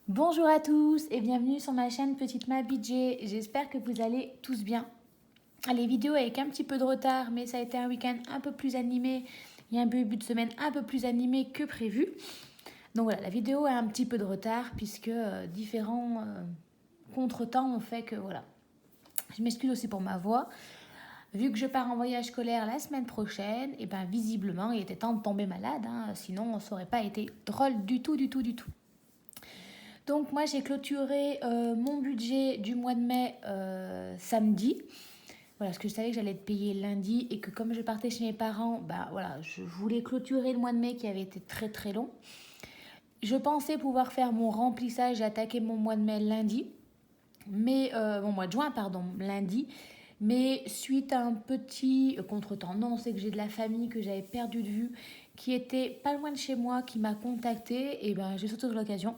Bonjour à tous et bienvenue sur ma chaîne Petite Ma Budget. J'espère que vous allez tous bien. Les vidéos avec un petit peu de retard, mais ça a été un week-end un peu plus animé et un début de semaine un peu plus animé que prévu. Donc voilà, la vidéo a un petit peu de retard puisque différents contretemps ont fait que voilà. Je m'excuse aussi pour ma voix. Vu que je pars en voyage scolaire la semaine prochaine, et ben visiblement il était temps de tomber malade, sinon ça aurait pas été drôle du tout. Donc moi j'ai clôturé mon budget du mois de mai samedi. Voilà, parce que je savais que j'allais être payée lundi et que comme je partais chez mes parents, bah voilà, je voulais clôturer le mois de mai qui avait été très long. Je pensais pouvoir faire mon remplissage et attaquer mon mois de mai lundi, mais mon mois de juin, pardon, lundi. Mais suite à un petit contretemps, non, c'est que j'ai de la famille que j'avais perdu de vue, qui était pas loin de chez moi, qui m'a contactée, et ben j'ai sauté sur l'occasion.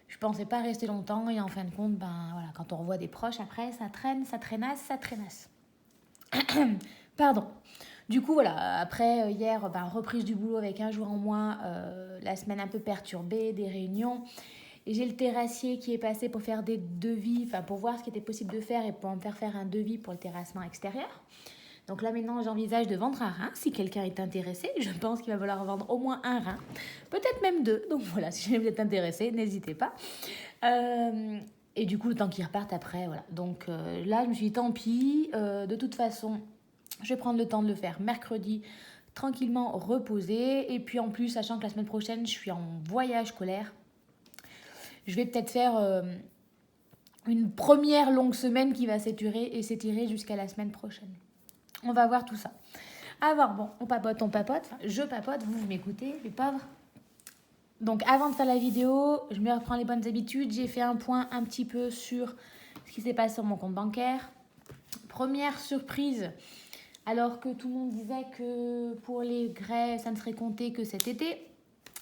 Je pensais pas rester longtemps et en fin de compte, ben voilà, quand on revoit des proches après, ça traîne, ça traînasse. Pardon. Du coup, voilà, après hier, ben, reprise du boulot avec un jour en moins, la semaine un peu perturbée, des réunions. Et j'ai le terrassier qui est passé pour faire des devis, enfin pour voir ce qui était possible de faire et pour me faire un devis pour le terrassement extérieur. Donc là maintenant j'envisage de vendre un rein si quelqu'un est intéressé. Je pense qu'il va falloir vendre au moins un rein, peut-être même deux. Donc voilà, si jamais vous êtes intéressé, n'hésitez pas. Et du coup le temps qu'ils repartent après, voilà. Donc là je me suis dit tant pis, de toute façon je vais prendre le temps de le faire mercredi, tranquillement reposer. Et puis en plus, sachant que la semaine prochaine je suis en voyage scolaire, je vais peut-être faire une première longue semaine qui va s'étirer jusqu'à la semaine prochaine. On va voir tout ça. Alors bon, on papote, enfin, je papote, vous m'écoutez, les pauvres. Donc avant de faire la vidéo, je me reprends les bonnes habitudes. J'ai fait un point un petit peu sur ce qui s'est passé sur mon compte bancaire. Première surprise, alors que tout le monde disait que pour les grèves, ça ne serait compté que cet été.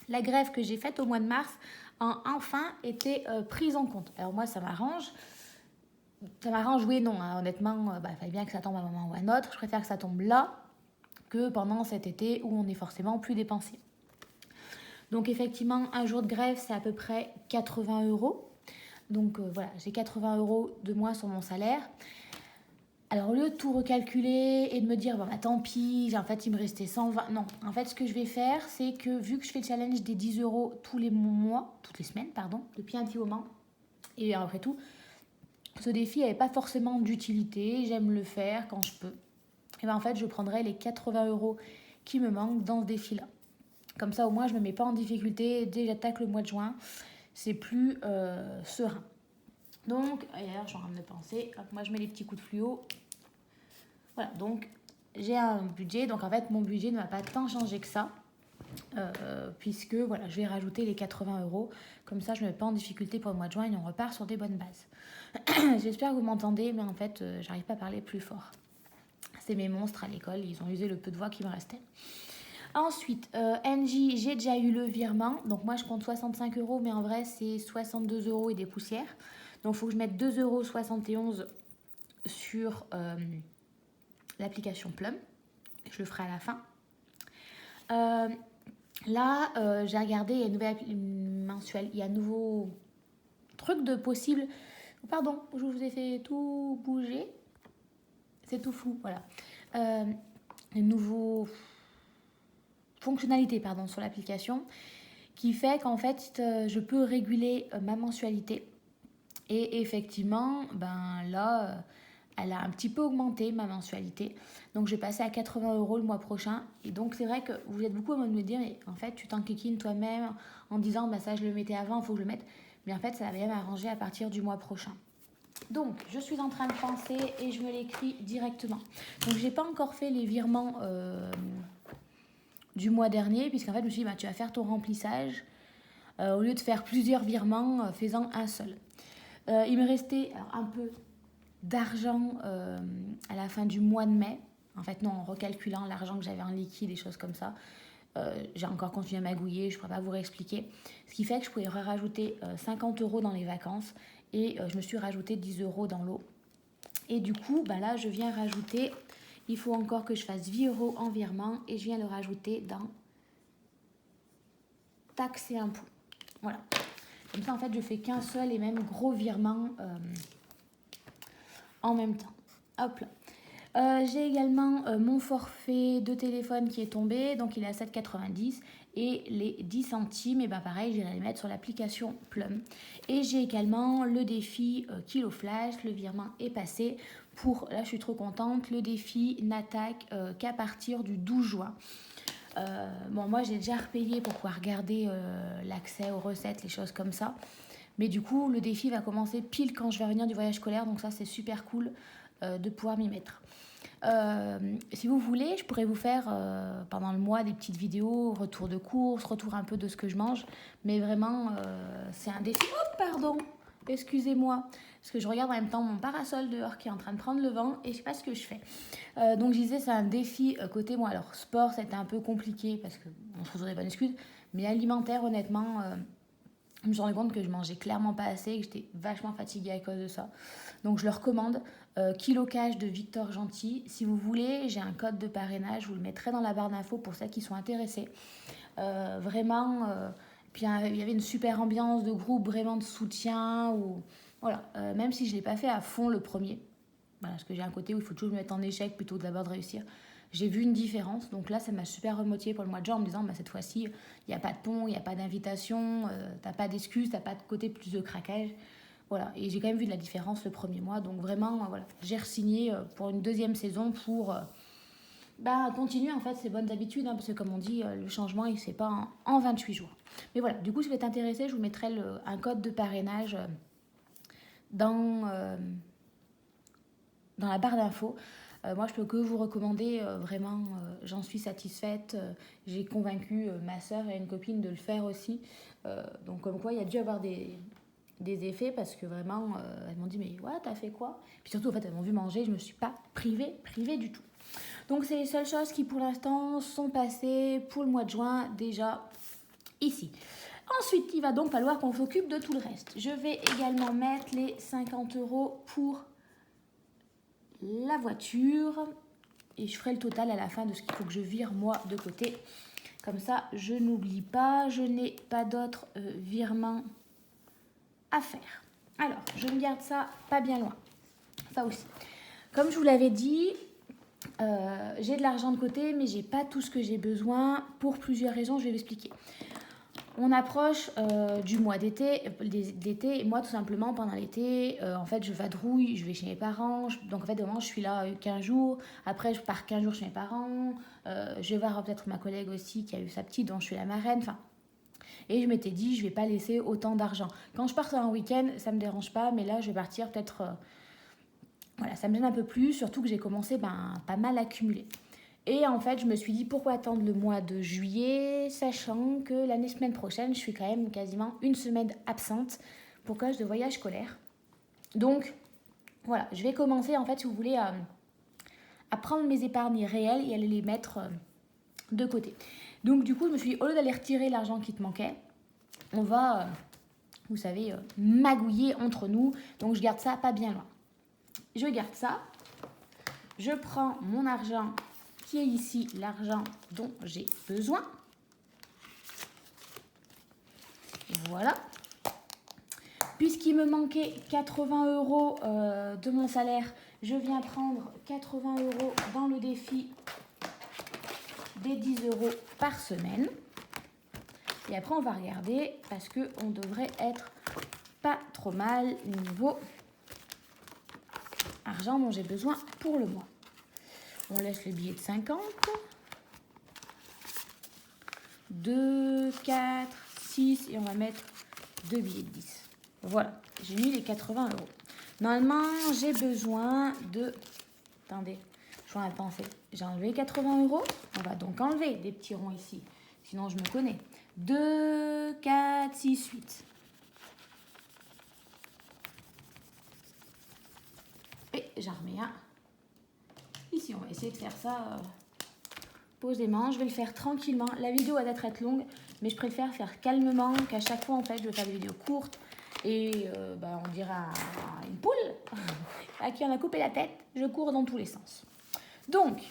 La grève que j'ai faite au mois de mars a enfin été prise en compte. Alors moi, ça m'arrange. Ça m'arrange, oui et non. Honnêtement, il fallait bien que ça tombe à un moment ou à un autre. Je préfère que ça tombe là que pendant cet été où on est forcément plus dépensier. Donc effectivement, un jour de grève, c'est à peu près 80 euros. Donc voilà, j'ai 80 euros de moins sur mon salaire. Alors au lieu de tout recalculer et de me dire, bon bah tant pis, en fait il me restait 120. Non, en fait ce que je vais faire, c'est que vu que je fais le challenge des 10 euros tous les mois, toutes les semaines, pardon, depuis un petit moment, et après tout, ce défi n'avait pas forcément d'utilité, j'aime le faire quand je peux. Et bien en fait je prendrai les 80 euros qui me manquent dans ce défi-là. Comme ça, au moins, je ne me mets pas en difficulté. Dès que j'attaque le mois de juin, c'est plus serein. Donc, d'ailleurs, je suis en train de penser. Hop, moi, je mets les petits coups de fluo. Voilà, donc, j'ai un budget. Donc, en fait, mon budget ne va pas tant changer que ça. Puisque, voilà, je vais rajouter les 80 euros. Comme ça, je ne me mets pas en difficulté pour le mois de juin et on repart sur des bonnes bases. J'espère que vous m'entendez, mais en fait, j'arrive pas à parler plus fort. C'est mes monstres à l'école. Ils ont usé le peu de voix qui me restait. Ensuite, NJ, j'ai déjà eu le virement. Donc moi, je compte 65 euros, mais en vrai, c'est 62 euros et des poussières. Donc il faut que je mette 2,71 euros sur l'application Plum. Je le ferai à la fin. Là, j'ai regardé, il y a une nouvelle mensuelle. Il y a un nouveau truc de possible. Pardon, je vous ai fait tout bouger. C'est tout flou, voilà. Un nouveau fonctionnalité sur l'application qui fait qu'en fait je peux réguler ma mensualité et effectivement là elle a un petit peu augmenté ma mensualité, donc je vais passer à 80 euros le mois prochain. Et donc c'est vrai que vous êtes beaucoup à me dire mais en fait tu t'enquiquines toi-même en disant ça je le mettais avant, il faut que je le mette, mais en fait ça va bien m'arranger à partir du mois prochain. Donc, je suis en train de penser et je me l'écris directement. Donc, j'ai pas encore fait les virements du mois dernier, puisqu'en fait, je me suis dit, tu vas faire ton remplissage. Au lieu de faire plusieurs virements, fais-en un seul. Il me restait un peu d'argent à la fin du mois de mai. En fait, non, en recalculant l'argent que j'avais en liquide et choses comme ça. J'ai encore continué à magouiller, je ne pourrais pas vous réexpliquer. Ce qui fait que je pouvais rajouter 50 euros dans les vacances et je me suis rajouté 10 euros dans l'eau. Et du coup, là, je viens rajouter, il faut encore que je fasse 8 euros en virement et je viens le rajouter dans taxes et impôts. Voilà. Comme ça, en fait, je fais qu'un seul et même gros virement en même temps. Hop là. J'ai également mon forfait de téléphone qui est tombé, donc il est à 7,90 et les 10 centimes, et ben pareil, j'irai les mettre sur l'application Plum. Et j'ai également le défi Kilo Flash, le virement est passé pour, là je suis trop contente, le défi n'attaque qu'à partir du 12 juin. Bon, moi j'ai déjà repayé pour pouvoir garder l'accès aux recettes, les choses comme ça. Mais du coup, le défi va commencer pile quand je vais revenir du voyage scolaire, donc ça c'est super cool de pouvoir m'y mettre. Si vous voulez, je pourrais vous faire pendant le mois des petites vidéos, retour de course, retour un peu de ce que je mange. Mais vraiment, c'est un défi. Oh, pardon, excusez-moi. Parce que je regarde en même temps mon parasol dehors qui est en train de prendre le vent et je sais pas ce que je fais. Donc je disais, c'est un défi côté moi. Alors, sport, c'était un peu compliqué parce qu'on se trouve des bonnes excuses. Mais alimentaire, honnêtement, je me suis rendu compte que je mangeais clairement pas assez et que j'étais vachement fatiguée à cause de ça. Donc je le recommande. Kilo Cash de Victor Gentil. Si vous voulez, j'ai un code de parrainage, je vous le mettrai dans la barre d'infos pour celles qui sont intéressées. Vraiment, puis il y avait une super ambiance de groupe, vraiment de soutien. Voilà, même si je ne l'ai pas fait à fond le premier, voilà, parce que j'ai un côté où il faut toujours me mettre en échec plutôt que d'abord de réussir. J'ai vu une différence, donc là ça m'a super remotivée pour le mois de juin en me disant cette fois-ci il n'y a pas de pont, il n'y a pas d'invitation, t'as pas d'excuses, t'as pas de côté plus de craquage. Voilà, et j'ai quand même vu de la différence le premier mois, donc vraiment voilà, j'ai re-signé pour une deuxième saison pour continuer en fait ces bonnes habitudes, parce que comme on dit, le changement il se fait pas en 28 jours. Mais voilà, du coup si vous êtes intéressé, je vous mettrai un code de parrainage dans la barre d'infos. Moi, je peux que vous recommander, vraiment, j'en suis satisfaite. J'ai convaincu ma sœur et une copine de le faire aussi. Donc, comme quoi, il y a dû avoir des effets parce que vraiment, elles m'ont dit, mais ouais, t'as fait quoi? Puis surtout, en fait, elles m'ont vu manger, je me suis pas privée du tout. Donc, c'est les seules choses qui, pour l'instant, sont passées pour le mois de juin, déjà ici. Ensuite, il va donc falloir qu'on s'occupe de tout le reste. Je vais également mettre les 50 € pour la voiture et je ferai le total à la fin de ce qu'il faut que je vire moi de côté, comme ça je n'oublie pas, je n'ai pas d'autres virements à faire. Alors je me garde ça pas bien loin, ça aussi comme je vous l'avais dit, j'ai de l'argent de côté mais j'ai pas tout ce que j'ai besoin pour plusieurs raisons, je vais l'expliquer. On approche du mois d'été. Moi, tout simplement, pendant l'été, en fait, je vadrouille, je vais chez mes parents. Donc, en fait, vraiment, je suis là 15 jours. Après, je pars 15 jours chez mes parents. Je vais voir peut-être ma collègue aussi qui a eu sa petite, dont je suis la marraine. Enfin, et je m'étais dit, je vais pas laisser autant d'argent. Quand je pars sur un week-end, ça me dérange pas. Mais là, je vais partir peut-être... voilà, ça me gêne un peu plus. Surtout que j'ai commencé pas mal à accumuler. Et en fait, je me suis dit, pourquoi attendre le mois de juillet, sachant que semaine prochaine, je suis quand même quasiment une semaine absente pour cause de voyage scolaire. Donc, voilà, je vais commencer, en fait, si vous voulez, à prendre mes épargnes réelles et à les mettre de côté. Donc, du coup, je me suis dit, au lieu d'aller retirer l'argent qui te manquait, on va, vous savez, magouiller entre nous. Donc, je garde ça pas bien loin. Je garde ça. Je prends mon argent qui est ici, l'argent dont j'ai besoin. Voilà. Puisqu'il me manquait 80 € de mon salaire, je viens prendre 80 € dans le défi des 10 € par semaine. Et après, on va regarder parce qu'on devrait être pas trop mal niveau argent dont j'ai besoin pour le mois. On laisse le billet de 50. 2, 4, 6 et on va mettre 2 billets de 10. Voilà, j'ai mis les 80 €. Normalement, j'ai besoin de... Attendez, je suis en train de penser. J'ai enlevé 80 €. On va donc enlever des petits ronds ici. Sinon, je me connais. 2, 4, 6, 8. Et j'en remets un. Ici, on va essayer de faire ça posément. Je vais le faire tranquillement. La vidéo va peut-être être longue, mais je préfère faire calmement qu'à chaque fois, en fait, je vais faire des vidéos courtes. Et on dirait une poule à qui on a coupé la tête. Je cours dans tous les sens. Donc,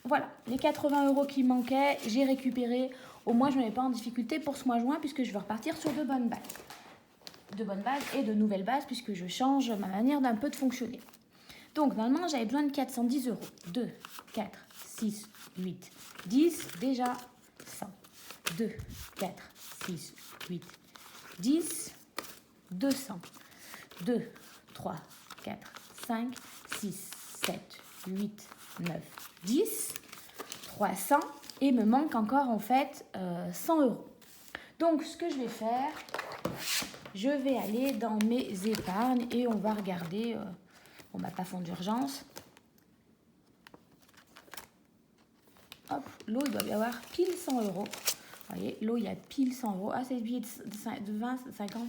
voilà, les 80 € qui manquaient, j'ai récupéré. Au moins, je ne me mets pas en difficulté pour ce mois de juin puisque je vais repartir sur de bonnes bases. de bonnes bases et de nouvelles bases puisque je change ma manière d'un peu de fonctionner. Donc, normalement, j'avais besoin de 410 euros. 2, 4, 6, 8, 10. Déjà, 100. 2, 4, 6, 8, 10. 200. 2, 3, 4, 5, 6, 7, 8, 9, 10. 300. Et me manque encore, en fait, 100 euros. Donc, ce que je vais faire, je vais aller dans mes épargnes et on va regarder... Bon, bah, pas fonds d'urgence. Hop, l'eau, il doit y avoir pile 100 euros. Vous voyez, l'eau, il y a pile 100 euros. Ah, c'est le billet de 20, 50.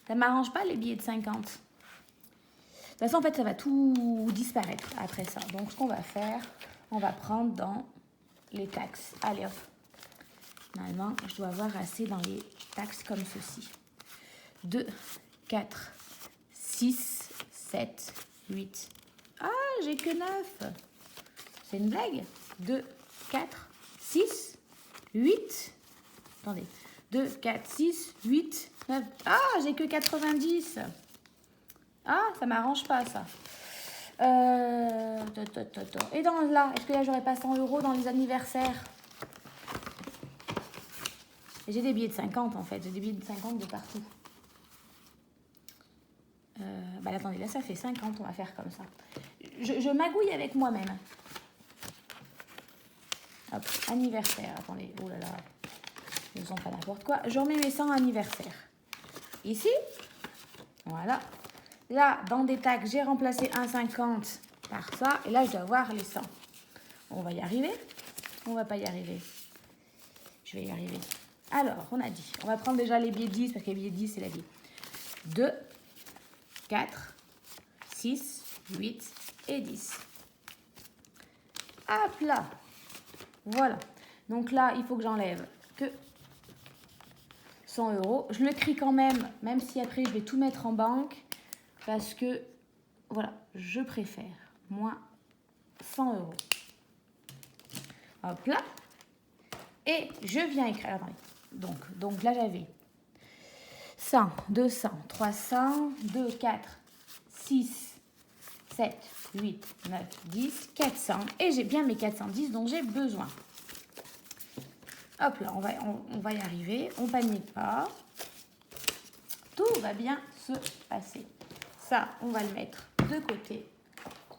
Ça ne m'arrange pas, les billets de 50. De toute façon, en fait, ça va tout disparaître après ça. Donc, ce qu'on va faire, on va prendre dans les taxes. Allez, hop. Normalement, je dois avoir assez dans les taxes comme ceci. 2, 4, 6, 7, 8. Ah, j'ai que 9. C'est une blague. 2, 4, 6, 8. Attendez. 2, 4, 6, 8, 9. Ah, j'ai que 90. Ah, ça m'arrange pas, ça. Et dans là, est-ce que là, j'aurais pas 100 euros dans les anniversaires? J'ai des billets de 50, en fait. J'ai des billets de 50 de partout. Bah, attendez, là, ça fait 50. On va faire comme ça. Je magouille avec moi-même. Hop, anniversaire. Attendez, oh là là. Je ne sens pas n'importe quoi. Je remets mes 100 anniversaires. Ici. Voilà. Là, dans des taxes, j'ai remplacé un 50 par ça. Et là, je dois avoir les 100. On va y arriver. On va pas y arriver. Je vais y arriver. Alors, on a dit. On va prendre déjà les billets de 10 parce que les billets de 10, c'est la vie. 2, 4, 6, 8 et 10. Hop là. Voilà. Donc là, il faut que j'enlève que 100 euros. Je le crie quand même, même si après, je vais tout mettre en banque. Parce que, voilà, je préfère, moi, 100 euros. Hop là. Et je viens écrire. Attendez. Donc là, j'avais 100, 200, 300, 2, 4, 6, 7, 8, 9, 10, 400. Et j'ai bien mes 410 dont j'ai besoin. Hop là, on va y arriver. On panique pas. Tout va bien se passer. Ça, on va le mettre de côté.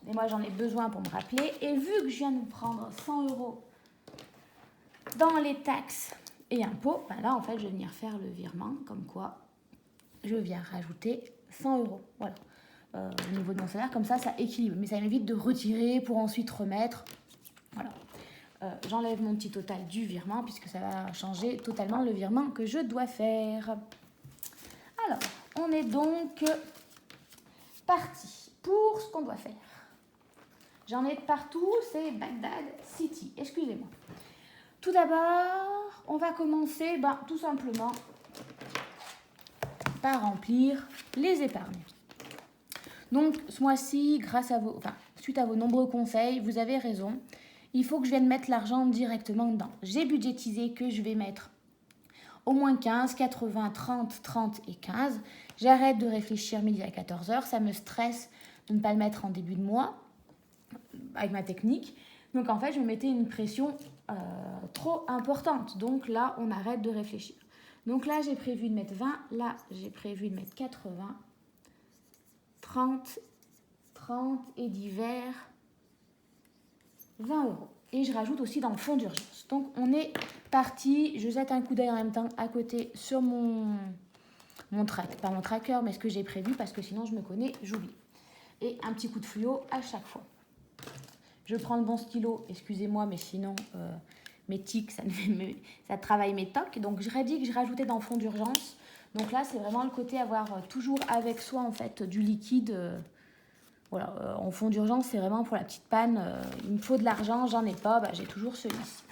Et moi, j'en ai besoin pour me rappeler. Et vu que je viens de prendre 100 euros dans les taxes et impôts, ben là, en fait, je vais venir faire le virement. Comme quoi, je viens rajouter 100 euros. Voilà. Au niveau de mon salaire, comme ça équilibre. Mais ça m'évite de retirer pour ensuite remettre. Voilà. J'enlève mon petit total du virement puisque ça va changer totalement le virement que je dois faire. Alors, on est donc parti pour ce qu'on doit faire. J'en ai de partout, c'est Bagdad City. Excusez-moi. Tout d'abord, on va commencer tout simplement par remplir les épargnes. Donc, ce mois-ci, suite à vos nombreux conseils, vous avez raison. Il faut que je vienne mettre l'argent directement dedans. J'ai budgétisé que je vais mettre au moins 15, 80, 30, 30 et 15. J'arrête de réfléchir midi à 14h. Ça me stresse de ne pas le mettre en début de mois avec ma technique. Donc, en fait, je me mettais une pression trop importante. Donc, là, on arrête de réfléchir. Donc, là, j'ai prévu de mettre 20. Là, j'ai prévu de mettre 80, 30 et divers 20 euros. Et je rajoute aussi dans le fonds d'urgence. Donc, on est parti. Je jette un coup d'œil en même temps à côté sur mon pas mon tracker, mais ce que j'ai prévu, parce que sinon, je me connais, j'oublie. Et un petit coup de fluo à chaque fois. Je prends le bon stylo, excusez-moi, mais sinon, mes tics, ça travaille mes tocs. Donc, je dit que je rajoutais dans le fonds d'urgence. Donc là, c'est vraiment le côté avoir toujours avec soi, en fait, du liquide. Voilà, en fonds d'urgence, c'est vraiment pour la petite panne. Il me faut de l'argent, j'en ai pas, j'ai toujours celui-ci.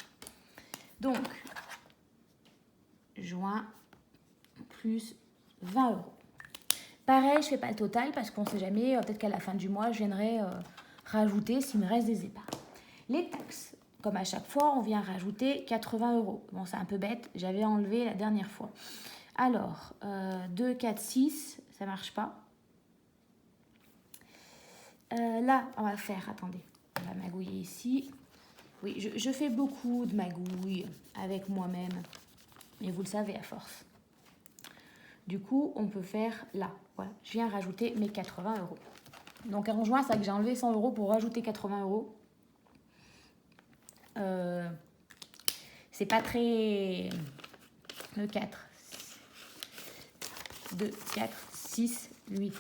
Donc, juin plus 20 euros. Pareil, je fais pas le total parce qu'on sait jamais, peut-être qu'à la fin du mois, je viendrai rajouter s'il me reste des épargnes. Les taxes, comme à chaque fois, on vient rajouter 80 €. Bon, c'est un peu bête, j'avais enlevé la dernière fois. Alors, 2, 4, 6, ça marche pas. Là, on va faire, attendez, on va magouiller ici. Oui, je fais beaucoup de magouilles avec moi-même, et vous le savez à force. Du coup, on peut faire là. Voilà, je viens rajouter mes 80 €. Donc en juin, c'est que j'ai enlevé 100 € pour rajouter 80 €. C'est pas très... Le 4. 2, 4, 6, 8.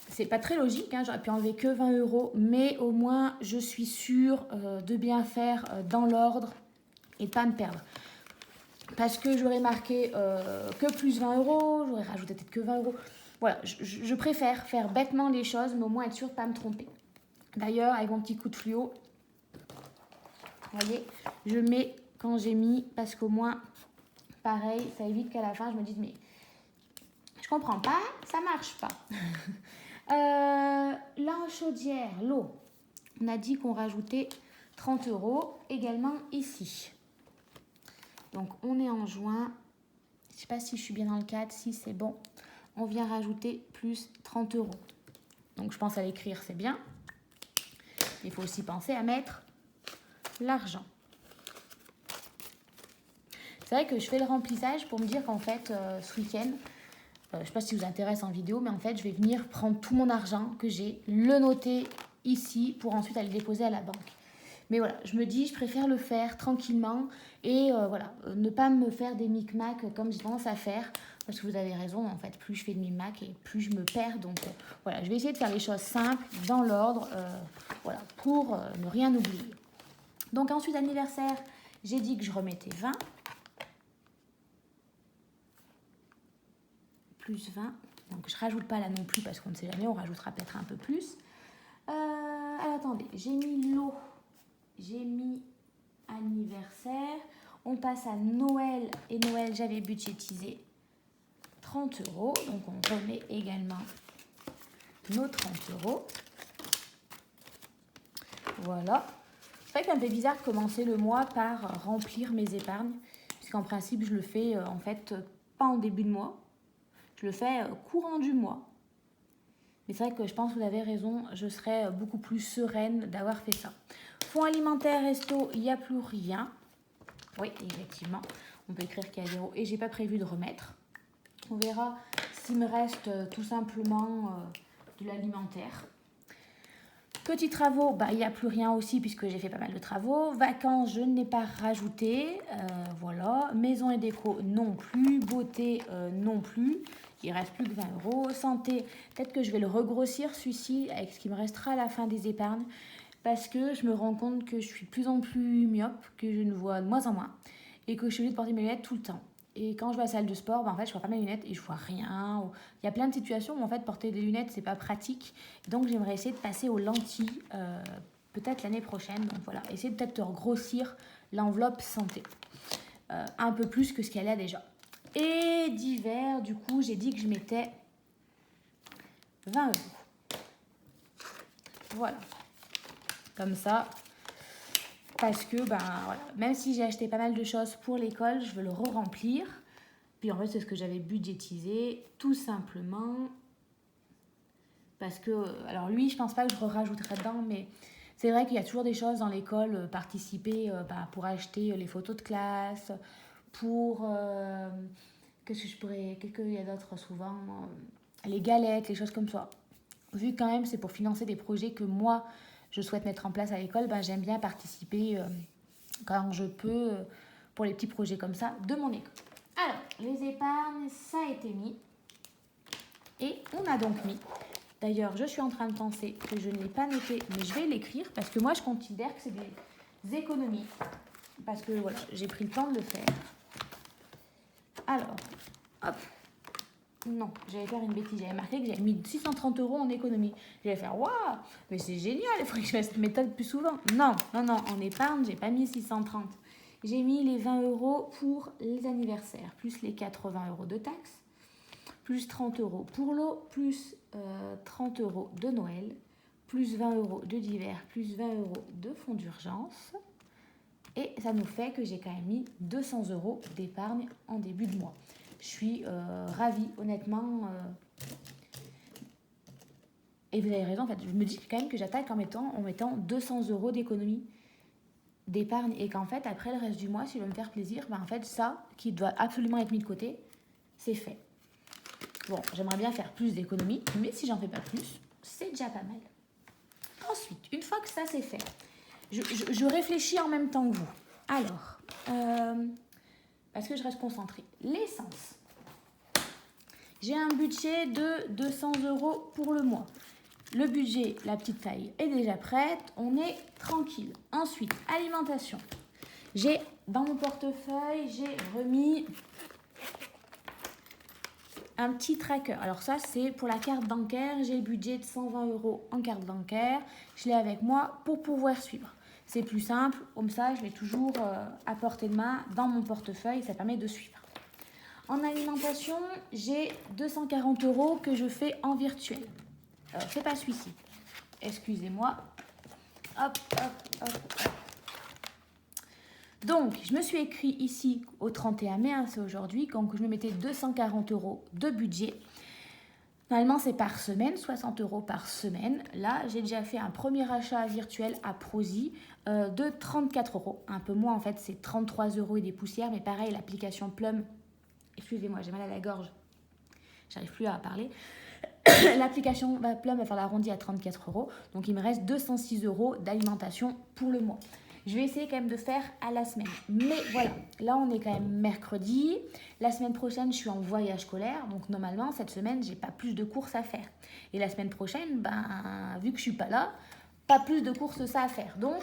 C'est pas très logique, hein, j'aurais pu enlever que 20 €, mais au moins je suis sûre de bien faire dans l'ordre et de pas me perdre. Parce que j'aurais marqué que plus 20 €, j'aurais rajouté peut-être que 20 €. Voilà, je préfère faire bêtement les choses, mais au moins être sûre de ne pas me tromper. D'ailleurs, avec mon petit coup de fluo, vous voyez, je mets quand j'ai mis, parce qu'au moins, pareil, ça évite qu'à la fin, je me dise, mais je comprends pas, ça marche pas. Là, en chaudière, l'eau, on a dit qu'on rajoutait 30 € également ici. Donc, on est en juin. Je ne sais pas si je suis bien dans le cadre, si c'est bon. On vient rajouter plus 30 €. Donc, je pense à l'écrire, c'est bien. Il faut aussi penser à mettre l'argent. C'est vrai que je fais le remplissage pour me dire qu'en fait, ce week-end, je ne sais pas si ça vous intéresse en vidéo, mais en fait, je vais venir prendre tout mon argent que j'ai, le noter ici pour ensuite aller le déposer à la banque. Mais voilà, je me dis, je préfère le faire tranquillement et voilà, ne pas me faire des micmacs comme j'ai tendance à faire. Parce que vous avez raison, en fait, plus je fais de micmacs et plus je me perds. Donc voilà, je vais essayer de faire les choses simples, dans l'ordre, voilà, pour ne rien oublier. Donc ensuite, anniversaire, j'ai dit que je remettais 20. Plus 20. Donc je rajoute pas là non plus parce qu'on ne sait jamais, on rajoutera peut-être un peu plus. Alors, attendez, j'ai mis l'eau. J'ai mis anniversaire. On passe à Noël. Et Noël, j'avais budgétisé 30 €. Donc, on remet également nos 30 €. Voilà. C'est vrai que ça me fait bizarre de commencer le mois par remplir mes épargnes. Puisqu'en principe, je le fais en fait pas en début de mois. Je le fais courant du mois. Mais c'est vrai que je pense que vous avez raison. Je serais beaucoup plus sereine d'avoir fait ça. Fonds alimentaire, resto, il n'y a plus rien. Oui, effectivement, on peut écrire qu'il y a 0 et j'ai pas prévu de remettre. On verra s'il me reste tout simplement de l'alimentaire. Petits travaux, bah, il n'y a plus rien aussi puisque j'ai fait pas mal de travaux. Vacances, je n'ai pas rajouté. Voilà. Maison et déco, non plus. Beauté, non plus. Il reste plus que 20 €. Santé, peut-être que je vais le regrossir celui-ci avec ce qui me restera à la fin des épargnes. Parce que je me rends compte que je suis de plus en plus myope, que je ne vois de moins en moins et que je suis obligée de porter mes lunettes tout le temps. Et quand je vais à la salle de sport, ben en fait, je ne vois pas mes lunettes et je vois rien. Il y a plein de situations où en fait, porter des lunettes, c'est pas pratique. Donc, j'aimerais essayer de passer aux lentilles peut-être l'année prochaine. Donc voilà, essayer peut-être de grossir l'enveloppe santé un peu plus que ce qu'elle a déjà. Et d'hiver, du coup, j'ai dit que je mettais 20 €. Voilà. Comme ça, parce que ben, voilà, même si j'ai acheté pas mal de choses pour l'école, je veux le re-remplir. Puis en fait, c'est ce que j'avais budgétisé, tout simplement. Parce que, alors lui, je pense pas que je rajouterai dedans, mais c'est vrai qu'il y a toujours des choses dans l'école, participer pour acheter les photos de classe, pour... qu'est-ce que je pourrais... Qu'est-ce qu'il y a d'autre souvent les galettes, les choses comme ça. Vu que quand même, c'est pour financer des projets que moi... je souhaite mettre en place à l'école, ben, j'aime bien participer quand je peux pour les petits projets comme ça de mon école. Alors, les épargnes, ça a été mis. Et on a donc mis. D'ailleurs, je suis en train de penser que je ne l'ai pas noté, mais je vais l'écrire parce que moi, je considère que c'est des économies. Parce que voilà, j'ai pris le temps de le faire. Alors, hop. Non, j'allais faire une bêtise. J'avais marqué que j'avais mis 630 € en économie. J'allais faire waouh, mais c'est génial, il faudrait que je fasse cette méthode plus souvent. Non, en épargne, j'ai pas mis 630. J'ai mis les 20 € pour les anniversaires, plus les 80 € de taxes, plus 30 € pour l'eau, plus 30 € de Noël, plus 20 € de d'hiver, plus 20 € de fonds d'urgence. Et ça nous fait que j'ai quand même mis 200 € d'épargne en début de mois. Je suis ravie, honnêtement. Et vous avez raison, en fait, je me dis quand même que j'attaque en mettant 200 € d'économie, d'épargne. Et qu'en fait, après le reste du mois, si je veux me faire plaisir, ben en fait, ça, qui doit absolument être mis de côté, c'est fait. Bon, j'aimerais bien faire plus d'économies, mais si j'en fais pas plus, c'est déjà pas mal. Ensuite, une fois que ça c'est fait, je réfléchis en même temps que vous. Alors, parce que je reste concentrée. L'essence. J'ai un budget de 200 € pour le mois. Le budget, la petite taille, est déjà prête. On est tranquille. Ensuite, alimentation. J'ai dans mon portefeuille, j'ai remis un petit tracker. Alors ça, c'est pour la carte bancaire. J'ai le budget de 120 € en carte bancaire. Je l'ai avec moi pour pouvoir suivre. C'est plus simple. Comme ça, je l'ai toujours à portée de main dans mon portefeuille. Ça permet de suivre. En alimentation, j'ai 240 € que je fais en virtuel. Alors, c'est pas celui-ci. Excusez-moi. Hop, hop, hop, hop. Donc, je me suis écrit ici au 31 mai, c'est aujourd'hui, quand je me mettais 240 € de budget. Normalement, c'est par semaine, 60 € par semaine. Là, j'ai déjà fait un premier achat virtuel à Prozis de 34 €. Un peu moins, en fait, c'est 33 € et des poussières. Mais pareil, l'application Plum, excusez-moi, j'ai mal à la gorge, j'arrive plus à parler. L'application Plum va faire l'arrondi à 34 €. Donc, il me reste 206 € d'alimentation pour le mois. Je vais essayer quand même de faire à la semaine. Mais voilà, là on est quand même mercredi. La semaine prochaine, je suis en voyage scolaire. Donc normalement, cette semaine, j'ai pas plus de courses à faire. Et la semaine prochaine, vu que je suis pas là, pas plus de courses ça à faire. Donc,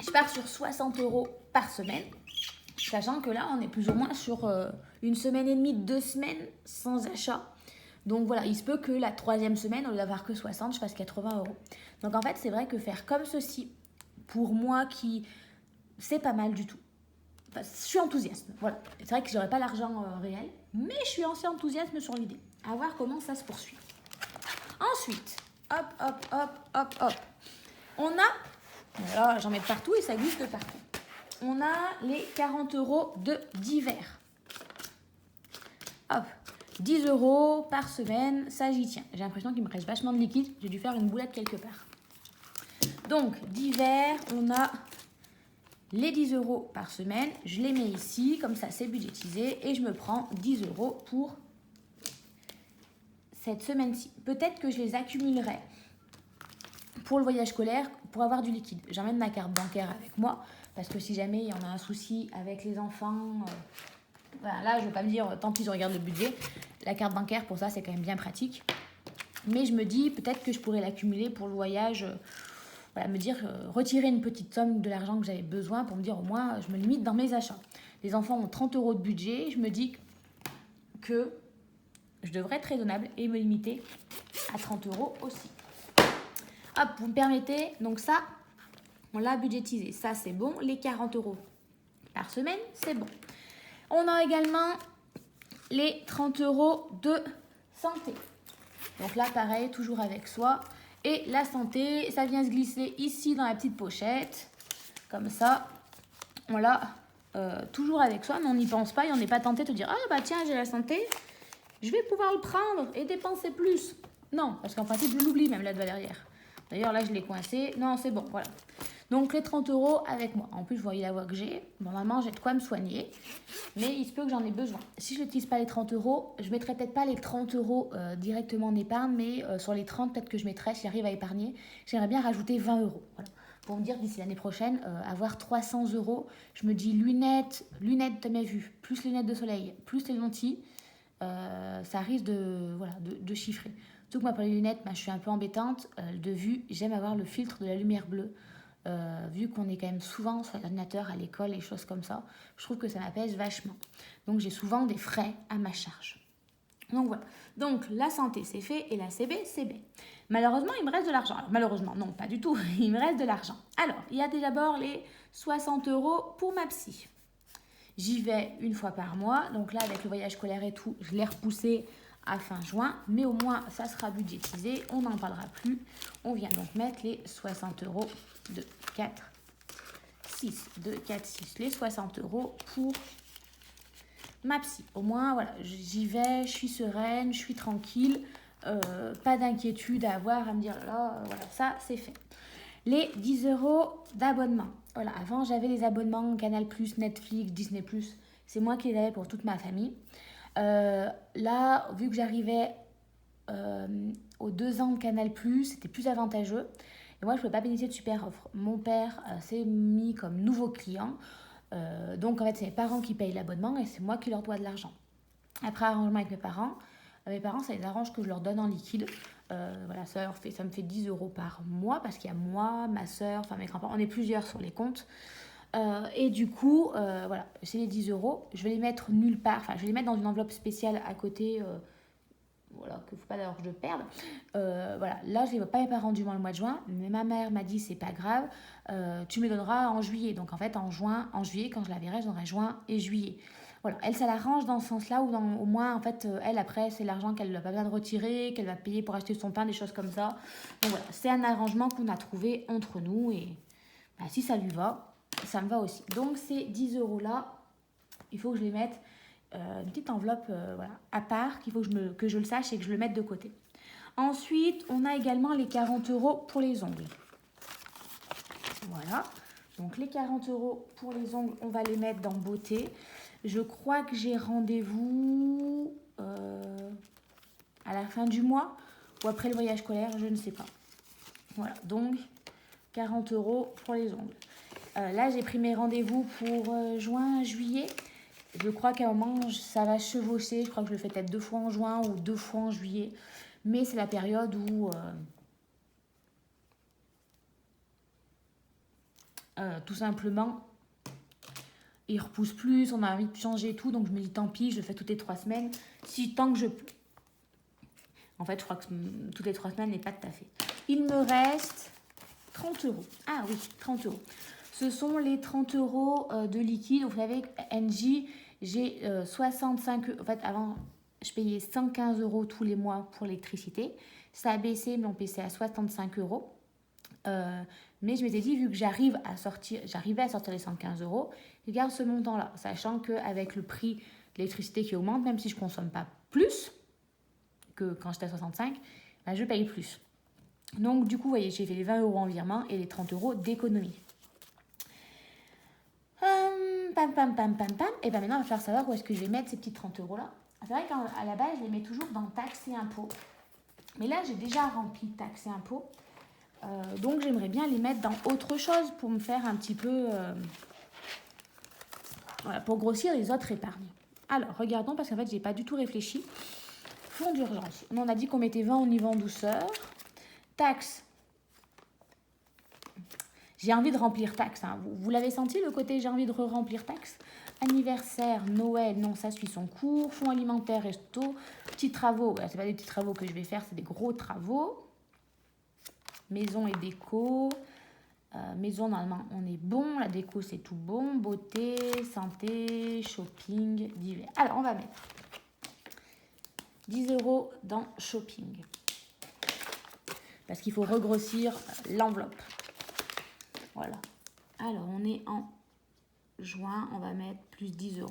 je pars sur 60 € par semaine. Sachant que là, on est plus ou moins sur une semaine et demie, 2 semaines sans achat. Donc voilà, il se peut que la troisième semaine, au lieu d'avoir que 60, je fasse 80 €. Donc en fait, c'est vrai que faire comme ceci, pour moi, c'est pas mal du tout. Enfin, je suis enthousiaste, voilà. C'est vrai que j'aurais pas l'argent réel, mais je suis assez enthousiaste sur l'idée. À voir comment ça se poursuit. Ensuite, hop, hop, hop, hop, hop. On a, là j'en mets partout et ça glisse de partout. On a les 40 € de divers. Hop. 10 € par semaine, ça j'y tiens. J'ai l'impression qu'il me reste vachement de liquide. J'ai dû faire une boulette quelque part. Donc, divers, on a les 10 € par semaine. Je les mets ici, comme ça c'est budgétisé. Et je me prends 10 € pour cette semaine-ci. Peut-être que je les accumulerai pour le voyage scolaire pour avoir du liquide. J'emmène ma carte bancaire avec moi. Parce que si jamais il y en a un souci avec les enfants... Voilà, là, je ne vais pas me dire, tant pis, je regarde le budget. La carte bancaire, pour ça, c'est quand même bien pratique. Mais je me dis, peut-être que je pourrais l'accumuler pour le voyage. Voilà, me dire, retirer une petite somme de l'argent que j'avais besoin pour me dire, au moins, je me limite dans mes achats. Les enfants ont 30 € de budget. Je me dis que je devrais être raisonnable et me limiter à 30 € aussi. Hop, vous me permettez. Donc ça, on l'a budgétisé. Ça, c'est bon. Les 40 € par semaine, c'est bon. On a également les 30 € de santé. Donc là, pareil, toujours avec soi. Et la santé, ça vient se glisser ici dans la petite pochette. Comme ça, on l'a toujours avec soi, mais on n'y pense pas et on n'est pas tenté de dire « Ah bah tiens, j'ai la santé, je vais pouvoir le prendre et dépenser plus. » Non, parce qu'en principe, je l'oublie même là-bas derrière. D'ailleurs, là, je l'ai coincé. Non, c'est bon, voilà. Donc, les 30 € avec moi. En plus, vous voyez la voix que j'ai. Normalement, j'ai de quoi me soigner. Mais il se peut que j'en ai besoin. Si je n'utilise pas les 30 €, je ne mettrai peut-être pas les 30 € directement en épargne. Mais sur les 30, peut-être que je mettrai, si j'arrive à épargner, j'aimerais bien rajouter 20 €. Voilà. Pour me dire, d'ici l'année prochaine, avoir 300 €. Je me dis lunettes de mes vues, plus lunettes de soleil, plus les lentilles. Ça risque de chiffrer. Surtout que moi, pour les lunettes, je suis un peu embêtante. De vue, j'aime avoir le filtre de la lumière bleue. Vu qu'on est quand même souvent sur l'ordinateur à l'école et choses comme ça, je trouve que ça m'apaise vachement. Donc j'ai souvent des frais à ma charge. Donc voilà. Donc la santé c'est fait et la CB c'est B. Malheureusement il me reste de l'argent. Alors, malheureusement non pas du tout, il me reste de l'argent. Alors il y a d'abord les 60 € pour ma psy. J'y vais une fois par mois. Donc là avec le voyage scolaire et tout, je l'ai repoussé à fin juin, mais au moins ça sera budgétisé, on n'en parlera plus. On vient donc mettre les 60 € 2, 4, 6, 2, 4, 6, les 60 € pour ma psy. Au moins, voilà, j'y vais, je suis sereine, je suis tranquille, pas d'inquiétude à avoir, à me dire, là, voilà, ça, c'est fait. Les 10 € d'abonnement. Voilà, avant, j'avais les abonnements Canal+, Netflix, Disney+. C'est moi qui les avais pour toute ma famille. Là, vu que j'arrivais aux 2 ans de Canal+, c'était plus avantageux. Et moi, je ne pouvais pas bénéficier de super offres. Mon père s'est mis comme nouveau client. Donc, en fait, c'est mes parents qui payent l'abonnement et c'est moi qui leur dois de l'argent. Après arrangement avec mes parents, ça les arrange que je leur donne en liquide. Voilà, ça me fait 10 € par mois parce qu'il y a moi, ma soeur, enfin mes grands-parents, on est plusieurs sur les comptes. Et du coup, voilà, c'est les 10 €. Je vais les mettre nulle part. Enfin, je vais les mettre dans une enveloppe spéciale à côté. Voilà, qu'il ne faut pas d'ailleurs que je perde. Voilà, là, je ne les vois pas mes parents du moins le mois de juin, mais ma mère m'a dit c'est pas grave, tu me les donneras en juillet. Donc en fait, en juillet, quand je la verrai, je donnerai juin et juillet. Voilà, elle, ça l'arrange dans ce sens-là, ou au moins, en fait, elle, après, c'est l'argent qu'elle n'a pas besoin de retirer, qu'elle va payer pour acheter son pain, des choses comme ça. Donc voilà, c'est un arrangement qu'on a trouvé entre nous, et bah, si ça lui va, ça me va aussi. Donc ces 10 € là, il faut que je les mette une petite enveloppe voilà, à part, qu'il faut que je le sache et que je le mette de côté. Ensuite, on a également les 40 € pour les ongles. Voilà, donc les 40 € pour les ongles, on va les mettre dans beauté. Je crois que j'ai rendez-vous à la fin du mois ou après le voyage scolaire, je ne sais pas. Voilà, donc 40 € pour les ongles. Là, j'ai pris mes rendez-vous pour juin, juillet. Je crois qu'à un moment, ça va chevaucher. Je crois que je le fais peut-être 2 fois en juin ou 2 fois en juillet. Mais c'est la période où tout simplement, il repousse plus, on a envie de changer tout. Donc je me dis tant pis, je le fais toutes les 3 semaines. Si tant que je peux. En fait, je crois que toutes les 3 semaines n'est pas tout à fait. Il me reste 30 €. Ah oui, 30 €. Ce sont les 30 € de liquide. Vous savez, Engie, j'ai 65 €. En fait, avant, je payais 115 € tous les mois pour l'électricité. Ça a baissé, mais on payait à 65 €. Mais je m'étais dit, vu que j'arrivais à sortir les 115 €, je garde ce montant-là, sachant qu'avec le prix de l'électricité qui augmente, même si je ne consomme pas plus que quand j'étais à 65, ben, je paye plus. Donc, du coup, vous voyez, j'ai fait les 20 € en virement et les 30 € d'économie. Pam, pam, pam, pam, pam. Et bien maintenant, il va falloir savoir où est-ce que je vais mettre ces petits 30 € là. C'est vrai qu'à la base, je les mets toujours dans taxes et impôts. Mais là, j'ai déjà rempli taxes et impôts. Donc, j'aimerais bien les mettre dans autre chose pour me faire un petit peu... voilà, pour grossir les autres épargnes. Alors, regardons, parce qu'en fait, je n'ai pas du tout réfléchi. Fonds d'urgence. On a dit qu'on mettait 20 au niveau en douceur. Taxes. J'ai envie de remplir taxes. Hein. Vous l'avez senti, le côté j'ai envie de remplir taxes. Anniversaire, Noël, non, ça suit son cours. Fonds alimentaire, resto. Petits travaux. Ce n'est pas des petits travaux que je vais faire, c'est des gros travaux. Maison et déco. Maison, normalement, on est bon. La déco, c'est tout bon. Beauté, santé, shopping, divers. Alors, on va mettre 10 € dans shopping. Parce qu'il faut regrossir l'enveloppe. Voilà. Alors, on est en juin. On va mettre plus 10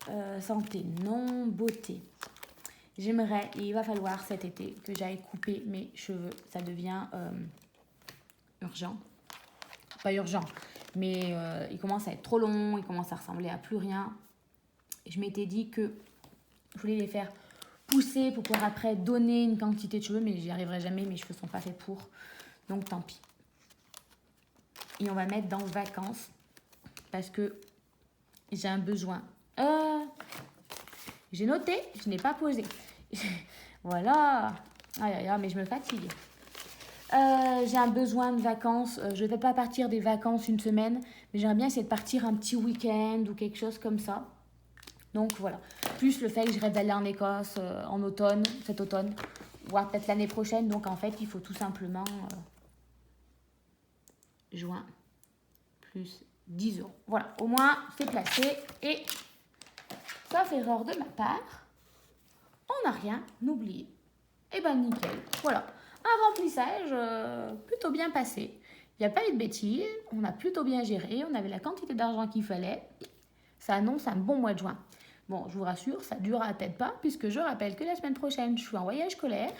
€. Santé, non. Beauté. J'aimerais, et il va falloir cet été, que j'aille couper mes cheveux. Ça devient urgent. Pas urgent, mais il commence à être trop long. Il commence à ressembler à plus rien. Et je m'étais dit que je voulais les faire pousser pour pouvoir après donner une quantité de cheveux. Mais j'y arriverai jamais. Mes cheveux ne sont pas faits pour. Donc, tant pis. Et on va mettre dans vacances parce que j'ai un besoin. J'ai noté, je n'ai pas posé. Voilà. Aïe, aïe, aïe, mais je me fatigue. J'ai un besoin de vacances. Je ne vais pas partir des vacances une semaine, mais j'aimerais bien essayer de partir un petit week-end ou quelque chose comme ça. Donc voilà. Plus le fait que je rêve d'aller en Écosse en automne, cet automne, voire peut-être l'année prochaine. Donc en fait, il faut tout simplement... juin plus 10 €. Voilà, au moins c'est placé et sauf erreur de ma part, on n'a rien oublié. Et ben nickel, voilà. Un remplissage plutôt bien passé. Il n'y a pas eu de bêtises, on a plutôt bien géré, on avait la quantité d'argent qu'il fallait. Ça annonce un bon mois de juin. Bon, je vous rassure, ça ne durera peut-être pas, puisque je rappelle que la semaine prochaine, je suis en voyage scolaire.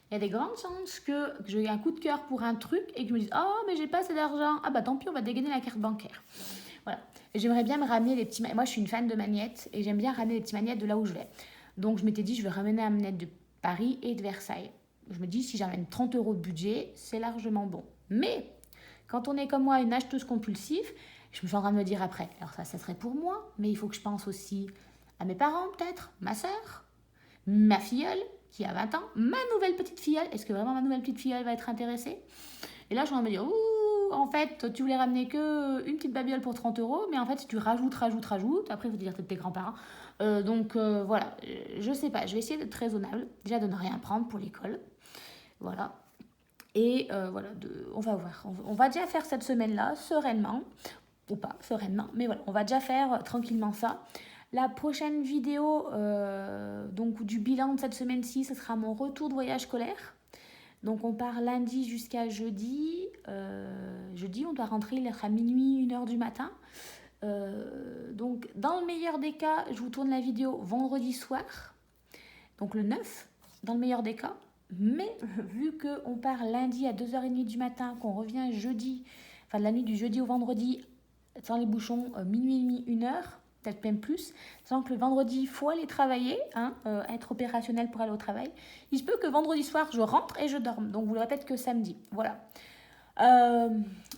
Il y a des grandes chances que j'ai un coup de cœur pour un truc et que je me dise « Oh, mais j'ai pas assez d'argent. Ah bah tant pis, on va dégainer la carte bancaire. » Voilà. Et j'aimerais bien me ramener les petits... Moi, je suis une fan de magnettes et j'aime bien ramener les petits magnettes de là où je vais. Donc, je m'étais dit, je vais ramener un magnette de Paris et de Versailles. Je me dis, si j'amène 30 € de budget, c'est largement bon. Mais, quand on est comme moi, une acheteuse compulsive, je me suis en train de me dire après, alors ça serait pour moi, mais il faut que je pense aussi à mes parents peut-être, ma soeur, ma filleule qui a 20 ans, ma nouvelle petite filleule. Est-ce que vraiment ma nouvelle petite filleule va être intéressée? Et là, je suis en train de me dire, ouh, en fait, tu voulais ramener que une petite babiole pour 30 €, mais en fait, si tu rajoutes, après, il faut dire peut-être tes grands-parents. Voilà, je sais pas, je vais essayer d'être raisonnable, déjà de ne rien prendre pour l'école. Voilà. Et voilà, on va voir. On va déjà faire cette semaine-là, sereinement, ou pas sereinement, mais voilà, on va déjà faire tranquillement ça. La prochaine vidéo donc du bilan de cette semaine-ci, ce sera mon retour de voyage scolaire. Donc on part lundi jusqu'à jeudi. Jeudi, on doit rentrer, il sera minuit, 1h du matin. Donc dans le meilleur des cas, je vous tourne la vidéo vendredi soir, donc le 9, dans le meilleur des cas. Mais vu qu'on part lundi à 2h30 du matin, qu'on revient jeudi, enfin de la nuit du jeudi au vendredi, sans les bouchons, minuit et demi, 1h, peut-être même plus, sachant que le vendredi, il faut aller travailler, être opérationnel pour aller au travail. Il se peut que vendredi soir, je rentre et je dorme. Donc, vous le répète que samedi. Voilà.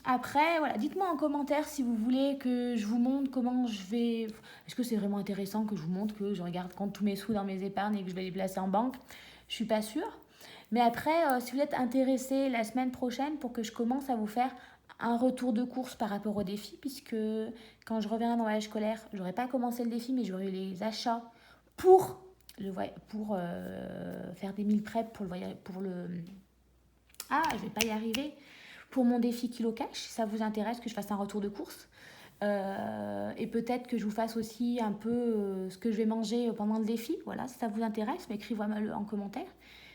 Après, voilà, dites-moi en commentaire si vous voulez que je vous montre comment je vais... Est-ce que c'est vraiment intéressant que je vous montre que je regarde compte tous mes sous dans mes épargnes et que je vais les placer en banque? Je suis pas sûre. Mais après, si vous êtes intéressé la semaine prochaine pour que je commence à vous faire un retour de course par rapport au défi, puisque quand je reviendrai dans le voyage scolaire, je n'aurai pas commencé le défi, mais j'aurai eu les achats pour faire des meal prep pour le voyage, Ah, je vais pas y arriver. Pour mon défi Kilo Cash, si ça vous intéresse que je fasse un retour de course. Et peut-être que je vous fasse aussi un peu ce que je vais manger pendant le défi. Voilà, si ça vous intéresse, écrivez-moi en commentaire.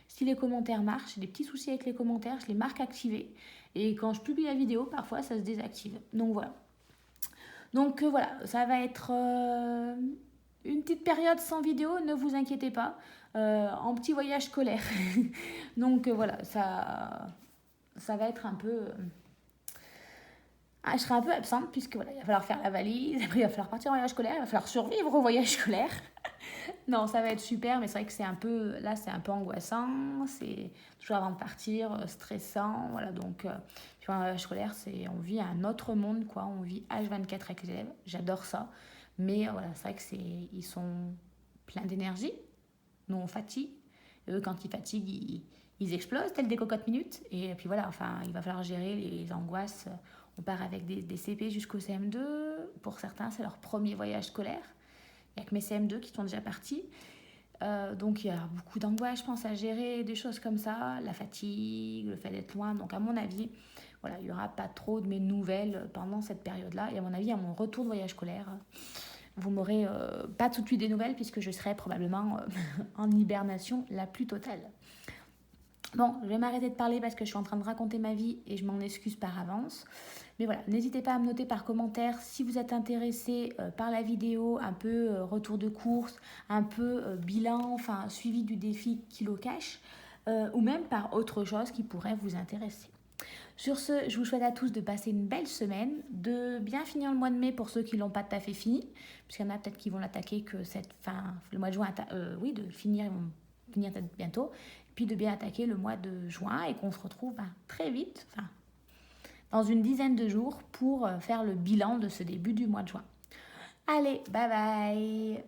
Si les commentaires marchent, j'ai des petits soucis avec les commentaires, je les marque activés. Et quand je publie la vidéo, parfois ça se désactive. Donc voilà. Donc voilà, ça va être une petite période sans vidéo, ne vous inquiétez pas. En petit voyage scolaire. Donc voilà, ça va être un peu... je serai un peu absente puisque voilà, il va falloir faire la valise, après il va falloir partir en voyage scolaire, il va falloir survivre au voyage scolaire. Non, ça va être super, mais c'est vrai que c'est un peu angoissant, c'est toujours avant de partir, stressant, voilà, donc puis en voyage scolaire, on vit un autre monde, quoi, on vit H24 avec les élèves, j'adore ça, mais voilà, c'est vrai que ils sont pleins d'énergie, nous on fatigue, eux quand ils fatiguent, ils explosent, tels des cocottes minutes, et puis voilà, enfin, il va falloir gérer les angoisses. On part avec des CP jusqu'au CM2. Pour certains, c'est leur premier voyage scolaire. Il n'y a que mes CM2 qui sont déjà partis. Donc, il y a beaucoup d'angoisse, je pense, à gérer, des choses comme ça. La fatigue, le fait d'être loin. Donc, à mon avis, voilà, il n'y aura pas trop de mes nouvelles pendant cette période-là. Et à mon avis, à mon retour de voyage scolaire, vous m'aurez pas tout de suite des nouvelles puisque je serai probablement en hibernation la plus totale. Bon, je vais m'arrêter de parler parce que je suis en train de raconter ma vie et je m'en excuse par avance. Mais voilà, n'hésitez pas à me noter par commentaire si vous êtes intéressé par la vidéo, un peu retour de course, un peu bilan, enfin suivi du défi Kilo Cash, ou même par autre chose qui pourrait vous intéresser. Sur ce, je vous souhaite à tous de passer une belle semaine, de bien finir le mois de mai pour ceux qui ne l'ont pas tout à fait fini, puisqu'il y en a peut-être qui vont l'attaquer que le mois de juin, de finir, ils vont finir peut-être bientôt, puis de bien attaquer le mois de juin et qu'on se retrouve très vite, dans une dizaine de jours pour faire le bilan de ce début du mois de juin. Allez, bye bye!